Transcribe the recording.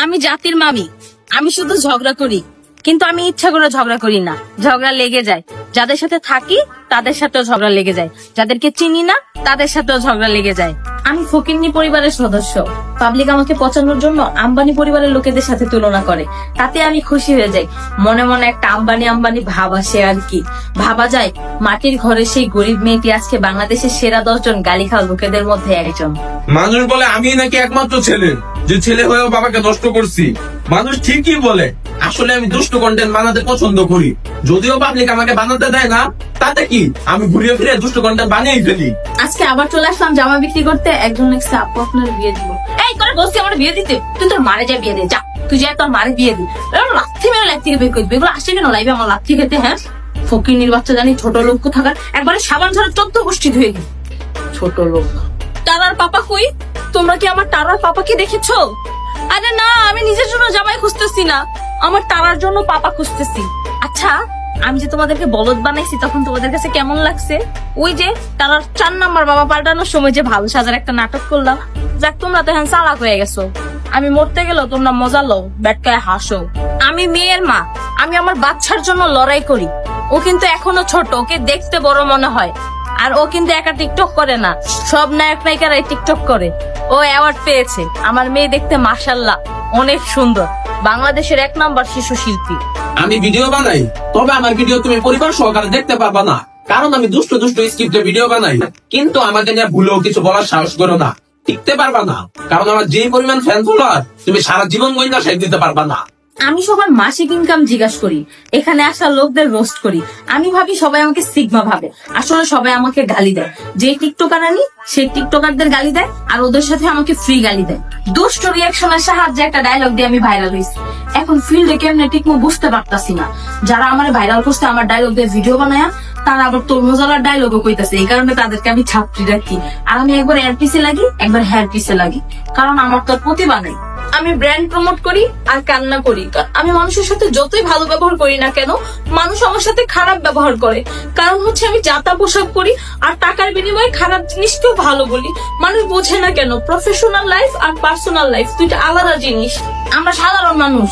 আমি জাতির মামি, আমি শুধু ঝগড়া করি, কিন্তু আমি ইচ্ছা করে ঝগড়া করি না। ঝগড়া লেগে যায়, যাদের সাথে থাকি তাদের সাথেও ঝগড়া লেগে যায়, যাদেরকে চিনি না তাদের সাথেও ঝগড়া লেগে যায়। আমি ফকিন্নি পরিবারের সদস্য, পাবলিক আমাকে পচানোর জন্য আম্বানি পরিবারের লোকেদের সাথে তুলনা করে, তাতে আমি খুশি হয়ে যাই। মনে মনে একটা আম্বানি আম্বানি ভাব আসে আর কি। ভাবা যায় মাটির ঘরে সেই গরিব মেয়েটি আজকে বাংলাদেশের সেরা 10 জন গালি খাওয়া লোকেদের মধ্যে একজন। মানুষ বলে আমি নাকি একমাত্র ছেলে, যে ছেলে হয়েও বাবাকে নষ্ট করছি। মানুষ ঠিকই বলে, আসলে আমি দুষ্ট কন্টেন্ট বানাতে পছন্দ করি। যদিও পাবলিক আমাকে বানাতে দেয় না, তাতে কি, আমি ঘুরিয়ে ফিরে দুষ্ট কন্টেন্ট বানিয়ে ফেলি। আজকে আবার চলে আসলাম জামা বিক্রি করতে। একজন লিখছে আপু আপনার বিয়ে দিব। এই তোর বলছি আমার বিয়ে দিতে, তুই তোর মারে যা বিয়ে দে, যা তুই যা তোর মারে বিয়ে দি। লাথি মেরে লাইফ থেকে বের করবি, এগুলো আসছে কেন লাইভে আমার লাথি খেতে? হ্যাঁ ফকির বাচ্চা জানি, ছোট লোক থাকার একবারে সাবান ছাড়া 14 গোষ্ঠী ধুয়ে গেল। ছোট লোক। টারার পাপা কই? তোমরা কি আমার টারার পাপাকে দেখেছো? আরে না, আমি নিজের জন্য জামাই খুঁজতেছি না, আমার টারার জন্য পাপা খুঁজতেছি। আচ্ছা, আমি যে তোমাদেরকে বলদ বানাইছি তখন তোমাদের কাছে কেমন লাগছে? ওই যে টারার 4 নাম্বার বাবা পাল্টানোর সময় যে ভালো সাজার একটা নাটক করলাম। যাক, তোমরা তো এখন চালাক হয়ে গেছো। আমি মরতে গেলেও তোমরা মজা লও, ব্যাটকায় হাসো। আমি মেয়ের মা, আমি আমার বাচ্চার জন্য লড়াই করি। ও কিন্তু এখনো ছোট, ওকে দেখতে বড় মনে হয়। আর ও কিন্তু একা টিকটক করে না, সব নায়ক নায়িকারাই টিকটক করে। ও অ্যাওয়ার্ড পেয়েছে। আমার মেয়ে দেখতে মাশাআল্লাহ অনেক সুন্দর, বাংলাদেশের 1 নাম্বার শিশু শিল্পী। আমি ভিডিও বানাই, তবে আমার ভিডিও তুমি পরিবার সহকারে দেখতে পারবা না, কারণ আমি দুষ্ট দুষ্ট স্ক্রিপ্টে ভিডিও বানাই। কিন্তু আমাকে নিয়ে ভুলেও কিছু বলার সাহস করো না, টিকতে পারবা না, কারণ আমার যে পরিমাণ ফ্যান ফলোয়ার তুমি সারা জীবন গইনা শেষ দিতে পারবা না। আমি সবার মাসিক ইনকাম জিজ্ঞাসা করি, এখানে আসা লোকদের রোস্ট করি। আমি ভাবি সবাই আমাকে সিগমা ভাবে, আসলে সবাই আমাকে গালি দেয়। যে টিকটকার আনি সেই টিকটকারদের গালি দেয়, আর ওদের সাথে আমাকে ফ্রি গালি দেয়। দুষ্ট রিয়াকশনের সাহায্যে একটা ডায়লগ দিয়ে আমি ভাইরাল হয়েছি। এখন ফিল্ডে কেমনে ঠিক বুঝতে পারতাছি না। যারা আমার ভাইরাল করছে আমার ডায়লগ দিয়ে ভিডিও বানায়, তারা আবার তরমুজালার ডায়লগও কইতাছে। এই কারণে তাদেরকে আমি ছাত্রী রাখি। আর আমি একবার এর পিছে লাগি, একবার হেয়ার পিছে লাগি, কারণ আমার তো প্রতিভা নেই। আমি ব্র্যান্ড প্রমোট করি আর কান্না করি। আমি মানুষের সাথে যতই ভালো ব্যবহার করি না কেন, মানুষ আমার সাথে খারাপ ব্যবহার করে। কারণ হচ্ছে আমি জাতা পোশাক করি আর টাকার বিনিময়ে খারাপ জিনিসকেও ভালো বলি। মানুষ বোঝে না কেন প্রফেশনাল লাইফ আর পার্সোনাল লাইফ দুইটা আলাদা জিনিস। আমরা সাধারণ মানুষ।